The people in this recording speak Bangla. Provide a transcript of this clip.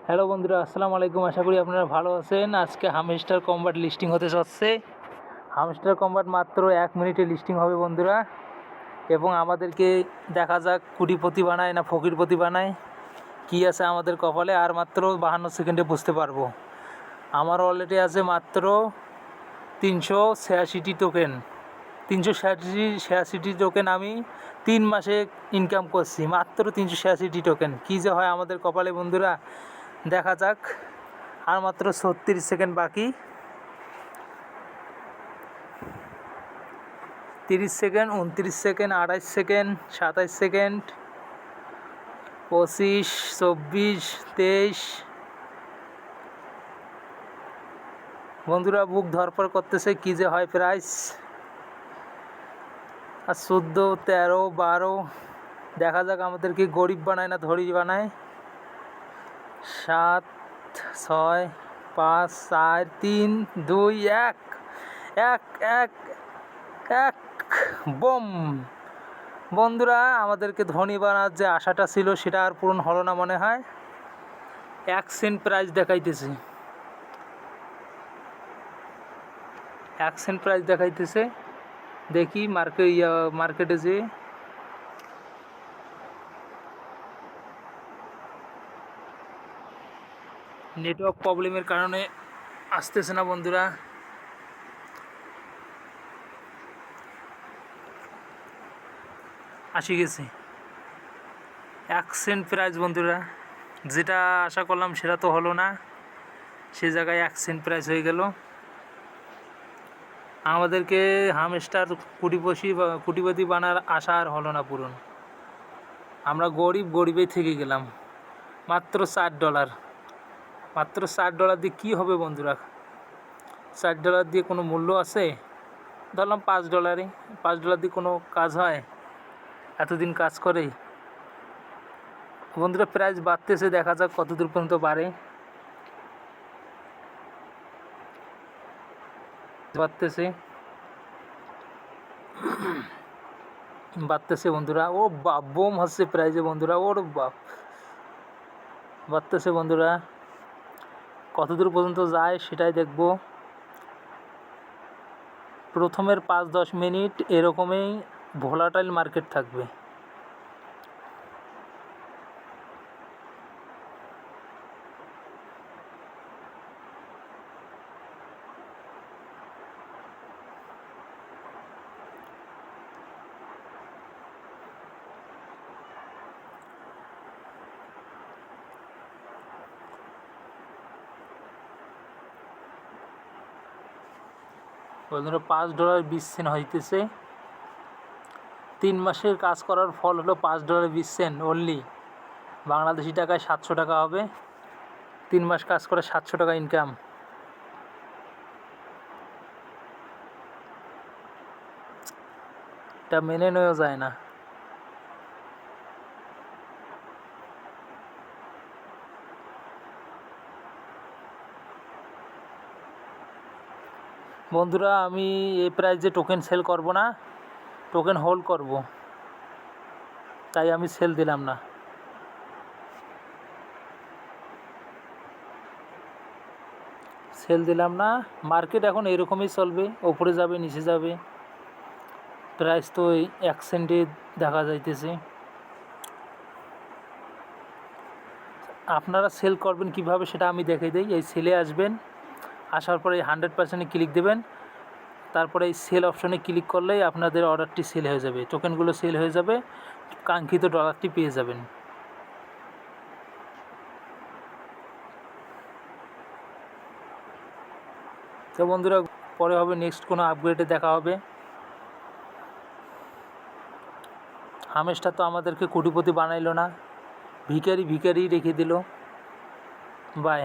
হ্যালো বন্ধুরা, আসসালামু আলাইকুম। আশা করি আপনারা ভালো আছেন। আজকে হামস্টার কম্বাট লিস্টিং হতে যাচ্ছে। হামস্টার কম্বাট মাত্র 1 মিনিটে লিস্টিং হবে বন্ধুরা, এবং আমাদেরকে দেখা যাক কোটিপতি বানায় না ফকিরপতি বানায়, কী আছে আমাদের কপালে। আর মাত্র 52 সেকেন্ডে বুঝতে পারবো। আমার অলরেডি আছে মাত্র 386টি টোকেন। 386টি টোকেন আমি 3 মাসে ইনকাম করছি, মাত্র 386টি টোকেন। কী যে হয় আমাদের কপালে বন্ধুরা, দেখা যাক। আর মাত্র 36 সেকেন্ড বাকি। 30 সেকেন্ড, 29 সেকেন্ড, 28 সেকেন্ড, 27 সেকেন্ড, 25, 24, 23। বন্ধুরা বুক ধরপড় করতেছে, কী যে হয় প্রাইস। আর 14, 13, 12। দেখা যাক আমাদেরকে গরিব বানায় না ধনী বানায়। 7, 6, 5, 4, 3, 2, 1, 1, 1, 1, বোম। বন্ধুরা আমাদেরকে ধনী বানার যে আশাটা ছিল সেটা আর পূরণ হলো না মনে হয়। 1 সেন্ট প্রাইস দেখাইতেছে, 1 সেন্ট প্রাইস দেখাইতেছে। দেখি মার্কেটে যে নেটওয়ার্ক প্রবলেমের কারণে আসতেছে না বন্ধুরা। আসি গেছে 1 সেন্ট প্রাইস বন্ধুরা। যেটা আশা করলাম সেটা তো হলো না, সে জায়গায় 1 সেন্ট প্রাইস হয়ে গেল। আমাদেরকে হামস্টার কোটিপতি বানার আশা আর হলো না পূরণ। আমরা গরিবেই থেকে গেলাম। মাত্র $4, মাত্র $4 দিয়ে কী হবে বন্ধুরা? $4 দিয়ে কোনো মূল্য আছে? ধরলাম $5, $5 দিয়ে কোনো কাজ হয়? এতদিন কাজ করে বন্ধুরা। প্রাইস বাড়তেছে, দেখা যাক কত দূর পর্যন্ত বাড়ে। বাড়তেছে বন্ধুরা। ও বাপ, বোম হচ্ছে প্রাইজে বন্ধুরা। ওর বাপ, বাড়তেছে বন্ধুরা। কত দূর পর্যন্ত যায় সেটাই দেখব। প্রথমের 5-10 মিনিট এরকমই ভোলাটাইল মার্কেট থাকবে। বন্ধুরা $5.20 হইতেছে। 3 মাসের কাজ করার ফল হলো $5.20 অনলি। বাংলাদেশি টাকায় 700 টাকা হবে। 3 মাস কাজ করে 700 টাকা ইনকাম। এটা মেনে নেওয়া যায় না বন্ধুরা। আমি এই প্রাইজে টোকেন সেল করব না, টোকেন হোল্ড করব, তাই আমি সেল দিলাম না। মার্কেট এখন এরকমই চলবে, ওপরে যাবে নিচে যাবে। প্রাইস তো 1 সেন্টে দেখা যাইতেছে। আপনারা সেল করবেন কিভাবে সেটা আমি দেখাই দিই। এই সেলে আসবেন, আসার পরে 100%-এ ক্লিক দেবেন। তারপরে এই সেল অপশনে ক্লিক করলেই আপনাদের অর্ডারটি সেল হয়ে যাবে, টোকেনগুলো সেল হয়ে যাবে, কাঙ্ক্ষিত ডলারটি পেয়ে যাবেন। তো বন্ধুরা পরে হবে, নেক্সট কোনো আপগ্রেডে দেখা হবে। হামেশটা তো আমাদেরকে কোটিপতি বানাইলো না, ভিখারি রেখে দিল। বাই।